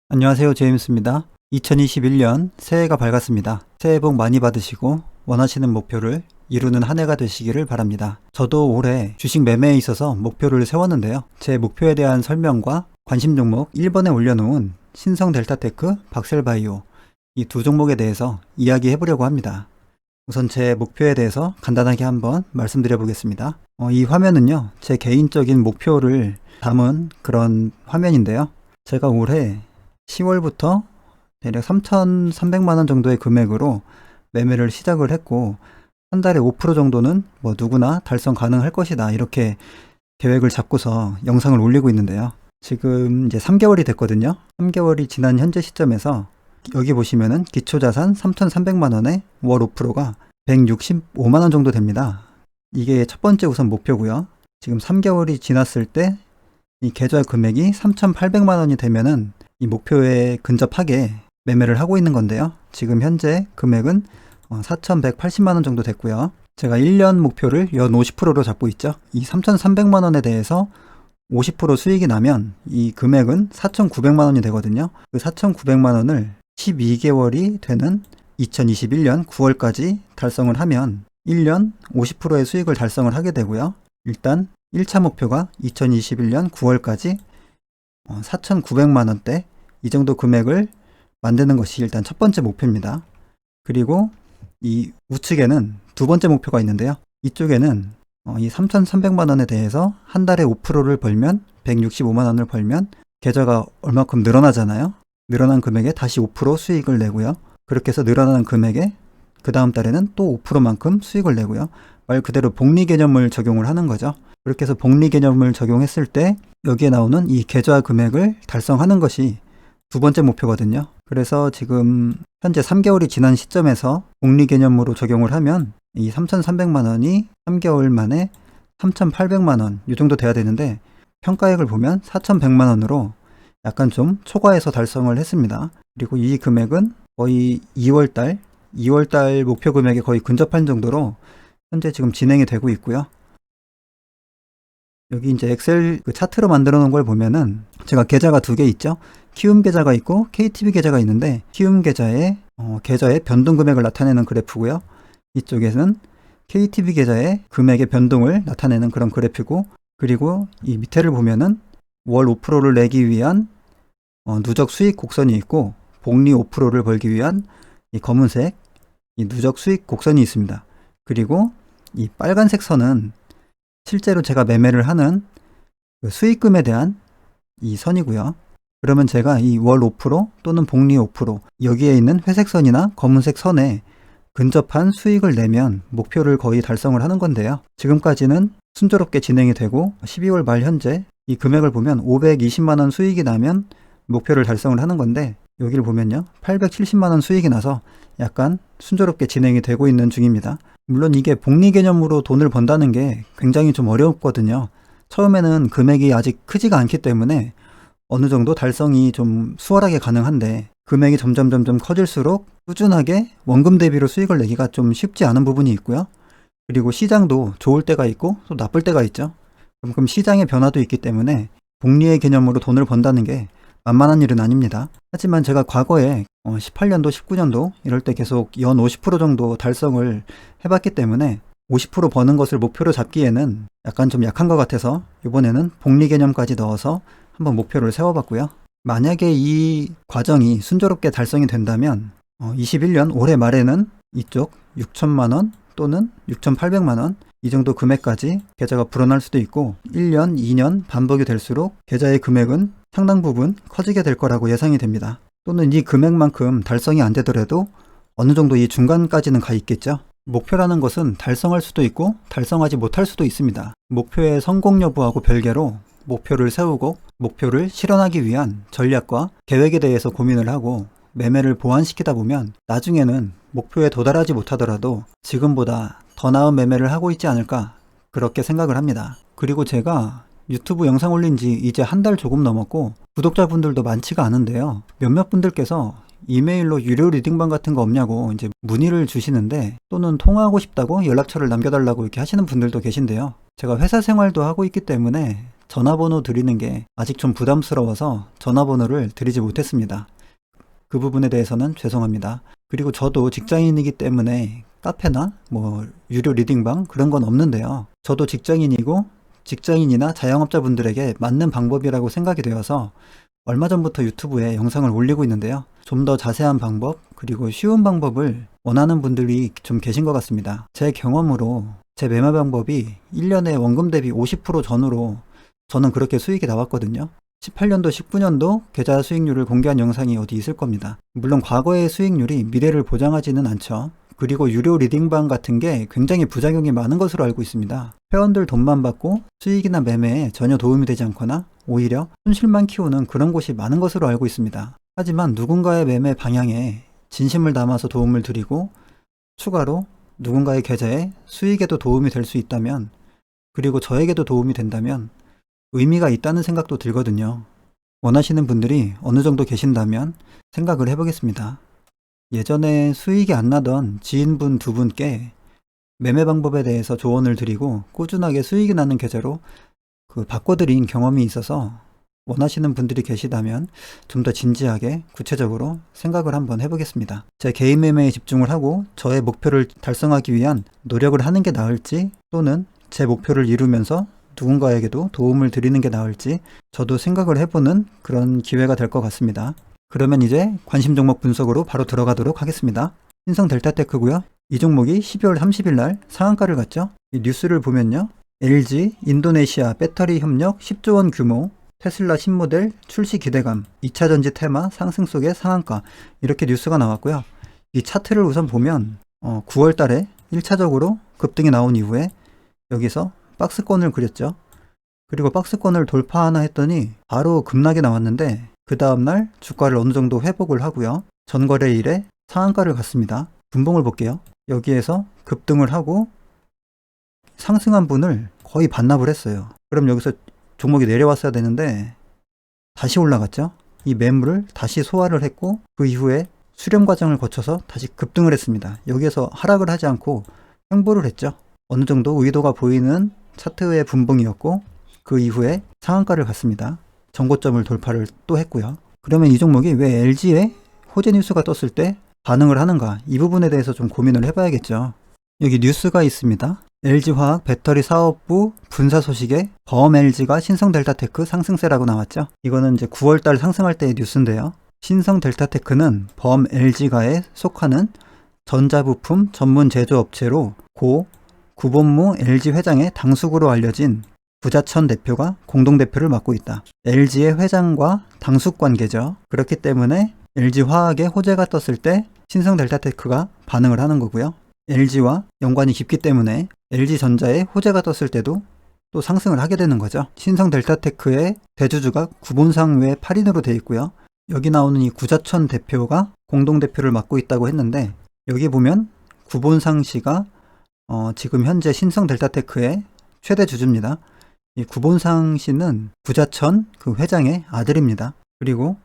안녕하세요. 제임스입니다. 2021년 새해가 밝았습니다. 새해 복 많이 받으시고 원하시는 목표를 이루는 한 해가 되시기를 바랍니다. 저도 올해 주식 매매에 있어서 목표를 세웠는데요. 제 목표에 대한 설명과 관심 종목 1번에 올려놓은 신성델타테크, 박셀바이오 이 두 종목에 대해서 이야기해 보려고 합니다. 우선 제 목표에 대해서 간단하게 한번 말씀드려 보겠습니다. 이 화면은요, 제 개인적인 목표를 담은 그런 화면인데요. 제가 올해 10월부터 대략 3,300만 원 정도의 금액으로 매매를 시작을 했고, 한 달에 5% 정도는 뭐 누구나 달성 가능할 것이다, 이렇게 계획을 잡고서 영상을 올리고 있는데요. 지금 이제 3개월이 됐거든요. 3개월이 지난 현재 시점에서 여기 보시면은 기초자산 3,300만 원에 월 5%가 165만 원 정도 됩니다. 이게 첫 번째 우선 목표고요. 지금 3개월이 지났을 때 이 계좌 금액이 3,800만 원이 되면은 이 목표에 근접하게 매매를 하고 있는 건데요. 지금 현재 금액은 4,180만 원 정도 됐고요. 제가 1년 목표를 연 50%로 잡고 있죠. 이 3,300만 원에 대해서 50% 수익이 나면 이 금액은 4,900만 원이 되거든요. 그 4,900만 원을 12개월이 되는 2021년 9월까지 달성을 하면 1년 50%의 수익을 달성을 하게 되고요. 일단 1차 목표가 2021년 9월까지 4,900만 원대 이 정도 금액을 만드는 것이 일단 첫 번째 목표입니다. 그리고 이 우측에는 두 번째 목표가 있는데요. 이쪽에는 이 3,300만 원에 대해서 한 달에 5%를 벌면 165만 원을 벌면 계좌가 얼마큼 늘어나잖아요. 늘어난 금액에 다시 5% 수익을 내고요. 그렇게 해서 늘어나는 금액에 그 다음 달에는 또 5%만큼 수익을 내고요. 말 그대로 복리 개념을 적용을 하는 거죠. 그렇게 해서 복리 개념을 적용했을 때 여기에 나오는 이 계좌 금액을 달성하는 것이 두 번째 목표거든요. 그래서 지금 현재 3개월이 지난 시점에서 복리 개념으로 적용을 하면 이 3,300만 원이 3개월 만에 3,800만 원 이 정도 돼야 되는데 평가액을 보면 4,100만 원으로 약간 좀 초과해서 달성을 했습니다. 그리고 이 금액은 거의 2월달 목표 금액에 거의 근접한 정도로 현재 지금 진행이 되고 있고요. 여기 이제 엑셀 그 차트로 만들어 놓은 걸 보면은 제가 계좌가 두 개 있죠. 키움 계좌가 있고 KTB 계좌가 있는데 키움 계좌의 계좌의 변동 금액을 나타내는 그래프고요. 이쪽에는 KTB 계좌의 금액의 변동을 나타내는 그런 그래프고, 그리고 이 밑에를 보면은 월 5%를 내기 위한 누적 수익 곡선이 있고 복리 5%를 벌기 위한 이 검은색 이 누적 수익 곡선이 있습니다. 그리고 이 빨간색 선은 실제로 제가 매매를 하는 그 수익금에 대한 이 선이고요. 그러면 제가 이 월 5% 또는 복리 5% 여기에 있는 회색 선이나 검은색 선에 근접한 수익을 내면 목표를 거의 달성을 하는 건데요. 지금까지는 순조롭게 진행이 되고 12월 말 현재 이 금액을 보면 520만 원 수익이 나면 목표를 달성을 하는 건데, 여기를 보면요 870만 원 수익이 나서 약간 순조롭게 진행이 되고 있는 중입니다. 물론 이게 복리 개념으로 돈을 번다는 게 굉장히 좀 어렵거든요. 처음에는 금액이 아직 크지가 않기 때문에 어느 정도 달성이 좀 수월하게 가능한데, 금액이 점점 커질수록 꾸준하게 원금 대비로 수익을 내기가 좀 쉽지 않은 부분이 있고요. 그리고 시장도 좋을 때가 있고 또 나쁠 때가 있죠. 그럼 시장의 변화도 있기 때문에 복리의 개념으로 돈을 번다는 게 만만한 일은 아닙니다. 하지만 제가 과거에 18년도, 19년도 이럴 때 계속 연 50% 정도 달성을 해봤기 때문에 50% 버는 것을 목표로 잡기에는 약간 좀 약한 것 같아서 이번에는 복리 개념까지 넣어서 한번 목표를 세워봤고요. 만약에 이 과정이 순조롭게 달성이 된다면 21년 올해 말에는 이쪽 6천만 원 또는 6,800만 원 이 정도 금액까지 계좌가 불어날 수도 있고, 1년, 2년 반복이 될수록 계좌의 금액은 상당 부분 커지게 될 거라고 예상이 됩니다. 또는 이 금액만큼 달성이 안 되더라도 어느 정도 이 중간까지는 가 있겠죠. 목표라는 것은 달성할 수도 있고 달성하지 못할 수도 있습니다. 목표의 성공 여부하고 별개로 목표를 세우고 목표를 실현하기 위한 전략과 계획에 대해서 고민을 하고 매매를 보완시키다 보면 나중에는 목표에 도달하지 못하더라도 지금보다 더 나은 매매를 하고 있지 않을까, 그렇게 생각을 합니다. 그리고 제가 유튜브 영상 올린 지 이제 한 달 조금 넘었고 구독자분들도 많지가 않은데요. 몇몇 분들께서 이메일로 유료 리딩방 같은 거 없냐고 이제 문의를 주시는데, 또는 통화하고 싶다고 연락처를 남겨달라고 이렇게 하시는 분들도 계신데요. 제가 회사 생활도 하고 있기 때문에 전화번호 드리는 게 아직 좀 부담스러워서 전화번호를 드리지 못했습니다. 그 부분에 대해서는 죄송합니다. 그리고 저도 직장인이기 때문에 카페나 뭐 유료 리딩방 그런 건 없는데요. 저도 직장인이고 직장인이나 자영업자분들에게 맞는 방법이라고 생각이 되어서 얼마 전부터 유튜브에 영상을 올리고 있는데요. 좀 더 자세한 방법, 그리고 쉬운 방법을 원하는 분들이 좀 계신 것 같습니다. 제 경험으로 제 매매 방법이 1년에 원금 대비 50% 전후로 저는 그렇게 수익이 나왔거든요. 18년도, 19년도 계좌 수익률을 공개한 영상이 어디 있을 겁니다. 물론 과거의 수익률이 미래를 보장하지는 않죠. 그리고 유료 리딩방 같은 게 굉장히 부작용이 많은 것으로 알고 있습니다. 회원들 돈만 받고 수익이나 매매에 전혀 도움이 되지 않거나 오히려 손실만 키우는 그런 곳이 많은 것으로 알고 있습니다. 하지만 누군가의 매매 방향에 진심을 담아서 도움을 드리고 추가로 누군가의 계좌에 수익에도 도움이 될 수 있다면, 그리고 저에게도 도움이 된다면 의미가 있다는 생각도 들거든요. 원하시는 분들이 어느 정도 계신다면 생각을 해보겠습니다. 예전에 수익이 안 나던 지인분 두 분께 매매 방법에 대해서 조언을 드리고 꾸준하게 수익이 나는 계좌로 바꿔드린 경험이 있어서 원하시는 분들이 계시다면 좀 더 진지하게 구체적으로 생각을 한번 해보겠습니다. 제 개인 매매에 집중을 하고 저의 목표를 달성하기 위한 노력을 하는 게 나을지, 또는 제 목표를 이루면서 누군가에게도 도움을 드리는 게 나을지 저도 생각을 해보는 그런 기회가 될 것 같습니다. 그러면 이제 관심 종목 분석으로 바로 들어가도록 하겠습니다. 신성 델타테크고요. 이 종목이 12월 30일 날 상한가를 갔죠. 이 뉴스를 보면요. LG 인도네시아 배터리 협력 10조 원 규모, 테슬라 신모델 출시 기대감, 2차전지 테마 상승 속의 상한가, 이렇게 뉴스가 나왔고요. 이 차트를 우선 보면 9월 달에 1차적으로 급등이 나온 이후에 여기서 박스권을 그렸죠. 그리고 박스권을 돌파하나 했더니 바로 급락이 나왔는데, 그 다음날 주가를 어느 정도 회복을 하고요. 전거래일에 상한가를 갔습니다. 분봉을 볼게요. 여기에서 급등을 하고 상승한 분을 거의 반납을 했어요. 그럼 여기서 종목이 내려왔어야 되는데 다시 올라갔죠. 이 매물을 다시 소화를 했고 그 이후에 수렴 과정을 거쳐서 다시 급등을 했습니다. 여기에서 하락을 하지 않고 횡보를 했죠. 어느 정도 의도가 보이는 차트의 분봉이었고 그 이후에 상한가를 갔습니다. 전고점을 돌파를 또 했고요. 그러면 이 종목이 왜 LG에 호재 뉴스가 떴을 때 반응을 하는가, 이 부분에 대해서 좀 고민을 해봐야겠죠. 여기 뉴스가 있습니다. LG화학 배터리 사업부 분사 소식에 범 LG가 신성 델타테크 상승세라고 나왔죠. 이거는 이제 9월달 상승할 때의 뉴스인데요. 신성 델타테크는 범 LG가에 속하는 전자부품 전문 제조업체로 고 구본무 LG 회장의 당숙으로 알려진 구자천 대표가 공동대표를 맡고 있다. LG의 회장과 당숙 관계죠. 그렇기 때문에 LG화학에 호재가 떴을 때 신성 델타테크가 반응을 하는 거고요. LG와 연관이 깊기 때문에 LG전자에 호재가 떴을 때도 또 상승을 하게 되는 거죠. 신성 델타테크의 대주주가 구본상 외 8인으로 되어 있고요. 여기 나오는 이 구자천 대표가 공동대표를 맡고 있다고 했는데, 여기 보면 구본상 씨가 지금 현재 신성 델타테크의 최대 주주입니다. 이 구본상 씨는 구자천 그 회장의 아들입니다. 그리고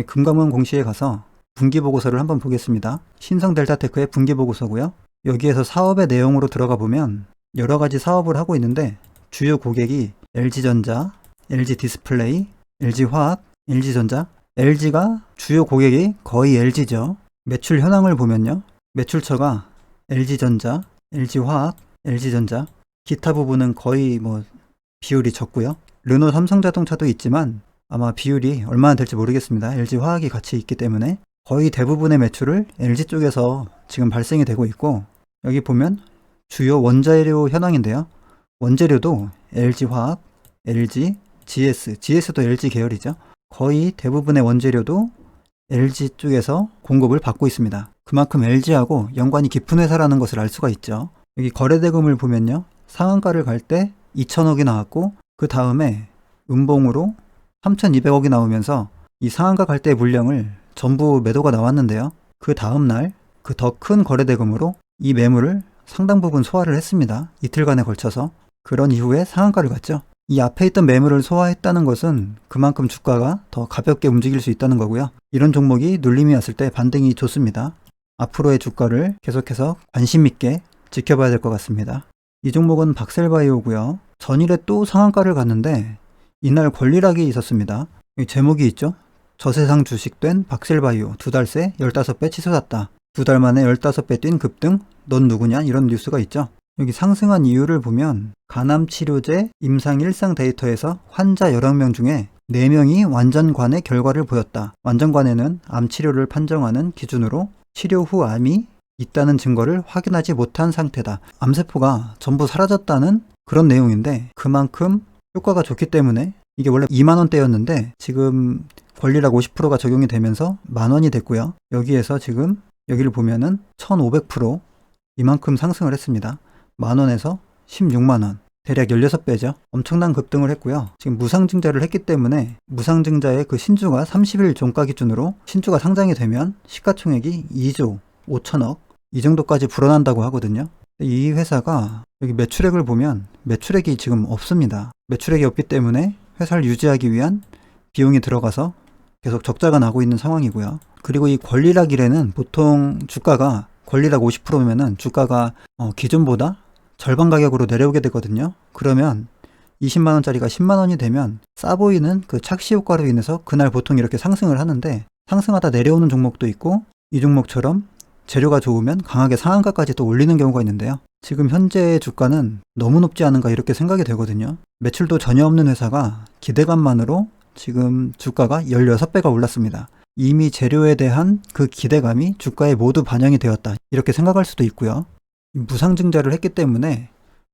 금감원 공시에 가서 분기보고서를 한번 보겠습니다. 신성 델타테크의 분기보고서고요. 여기에서 사업의 내용으로 들어가 보면 여러 가지 사업을 하고 있는데 주요 고객이 LG전자, LG디스플레이, LG화학, LG전자, LG가 주요 고객이 거의 LG죠. 매출 현황을 보면요. 매출처가 LG전자, LG화학, LG전자, 기타 부분은 거의 비율이 적고요. 르노 삼성자동차도 있지만 아마 비율이 얼마나 될지 모르겠습니다. LG화학이 같이 있기 때문에 거의 대부분의 매출을 LG 쪽에서 지금 발생이 되고 있고, 여기 보면 주요 원재료 현황인데요. 원재료도 LG화학, LG, GS도 LG 계열이죠. 거의 대부분의 원재료도 LG 쪽에서 공급을 받고 있습니다. 그만큼 LG하고 연관이 깊은 회사라는 것을 알 수가 있죠. 여기 거래대금을 보면요. 상한가를 갈 때 2천억이 나왔고 그 다음에 음봉으로 3,200억이 나오면서 이 상한가 갈 때의 물량을 전부 매도가 나왔는데요. 그 다음날 그 더 큰 거래대금으로 이 매물을 상당 부분 소화를 했습니다. 이틀간에 걸쳐서. 그런 이후에 상한가를 갔죠. 이 앞에 있던 매물을 소화했다는 것은 그만큼 주가가 더 가볍게 움직일 수 있다는 거고요. 이런 종목이 눌림이 왔을 때 반등이 좋습니다. 앞으로의 주가를 계속해서 관심 있게 지켜봐야 될 것 같습니다. 이 종목은 박셀바이오고요. 전일에 또 상한가를 갔는데 이날 권리락이 있었습니다. 여기 제목이 있죠. 저세상 주식된 박셀바이오 2달 새 15배 치솟았다. 2달 만에 15배 뛴 급등? 넌 누구냐? 이런 뉴스가 있죠. 여기 상승한 이유를 보면 간암치료제 임상 일상 데이터에서 환자 여러 명 중에 4명이 완전관의 결과를 보였다. 완전관에는 암 치료를 판정하는 기준으로 치료 후 암이 있다는 증거를 확인하지 못한 상태다. 암세포가 전부 사라졌다는 그런 내용인데 그만큼 효과가 좋기 때문에 이게 원래 2만원대였는데 지금 권리락 50%가 적용이 되면서 만원이 됐고요. 여기에서 지금 여기를 보면은 1500% 이만큼 상승을 했습니다. 만원에서 16만원. 대략 16배죠. 엄청난 급등을 했고요. 지금 무상증자를 했기 때문에 무상증자의 그 신주가 30일 종가 기준으로 신주가 상장이 되면 시가총액이 2조 5천억 이 정도까지 불어난다고 하거든요. 이 회사가 여기 매출액을 보면 매출액이 지금 없습니다. 매출액이 없기 때문에 회사를 유지하기 위한 비용이 들어가서 계속 적자가 나고 있는 상황이고요. 그리고 이 권리락 이래는 보통 주가가 권리락 50%면은 주가가 기존보다 절반 가격으로 내려오게 되거든요. 그러면 20만원짜리가 10만원이 되면 싸 보이는 그 착시 효과로 인해서 그날 보통 이렇게 상승을 하는데 상승하다 내려오는 종목도 있고 이 종목처럼 재료가 좋으면 강하게 상한가까지 또 올리는 경우가 있는데요. 지금 현재의 주가는 너무 높지 않은가 이렇게 생각이 되거든요. 매출도 전혀 없는 회사가 기대감만으로 지금 주가가 16배가 올랐습니다. 이미 재료에 대한 그 기대감이 주가에 모두 반영이 되었다. 이렇게 생각할 수도 있고요. 무상증자를 했기 때문에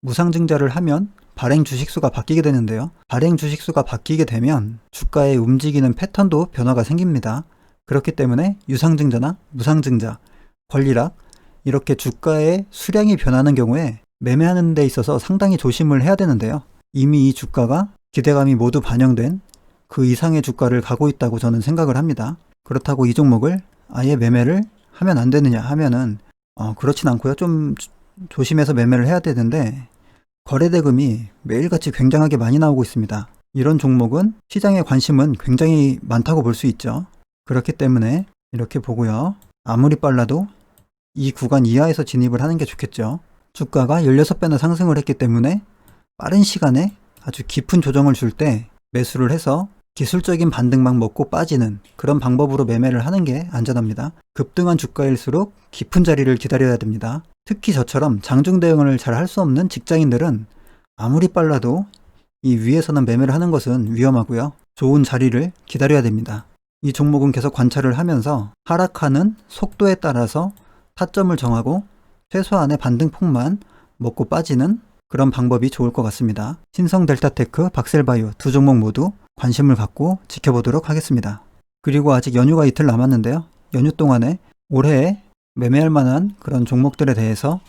무상증자를 하면 발행 주식수가 바뀌게 되는데요. 발행 주식수가 바뀌게 되면 주가의 움직이는 패턴도 변화가 생깁니다. 그렇기 때문에 유상증자나 무상증자, 권리락 이렇게 주가의 수량이 변하는 경우에 매매하는 데 있어서 상당히 조심을 해야 되는데요. 이미 이 주가가 기대감이 모두 반영된 그 이상의 주가를 가고 있다고 저는 생각을 합니다. 그렇다고 이 종목을 아예 매매를 하면 안 되느냐 하면은 그렇진 않고요. 좀 조심해서 매매를 해야 되는데 거래대금이 매일같이 굉장하게 많이 나오고 있습니다. 이런 종목은 시장의 관심은 굉장히 많다고 볼 수 있죠. 그렇기 때문에 이렇게 보고요. 아무리 빨라도 이 구간 이하에서 진입을 하는 게 좋겠죠. 주가가 16배나 상승을 했기 때문에 빠른 시간에 아주 깊은 조정을 줄 때 매수를 해서 기술적인 반등만 먹고 빠지는 그런 방법으로 매매를 하는 게 안전합니다. 급등한 주가일수록 깊은 자리를 기다려야 됩니다. 특히 저처럼 장중 대응을 잘 할 수 없는 직장인들은 아무리 빨라도 이 위에서는 매매를 하는 것은 위험하고요. 좋은 자리를 기다려야 됩니다. 이 종목은 계속 관찰을 하면서 하락하는 속도에 따라서 타점을 정하고 최소한의 반등폭만 먹고 빠지는 그런 방법이 좋을 것 같습니다. 신성델타테크, 박셀바이오 두 종목 모두 관심을 갖고 지켜보도록 하겠습니다. 그리고 아직 연휴가 이틀 남았는데요. 연휴 동안에 올해 매매할 만한 그런 종목들에 대해서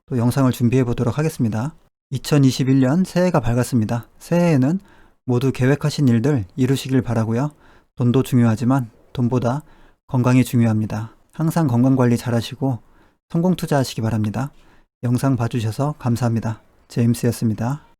또 영상을 준비해 보도록 하겠습니다. 2021년 새해가 밝았습니다. 새해에는 모두 계획하신 일들 이루시길 바라고요. 돈도 중요하지만 돈보다 건강이 중요합니다. 항상 건강관리 잘 하시고 성공 투자하시기 바랍니다. 영상 봐주셔서 감사합니다. 제임스였습니다.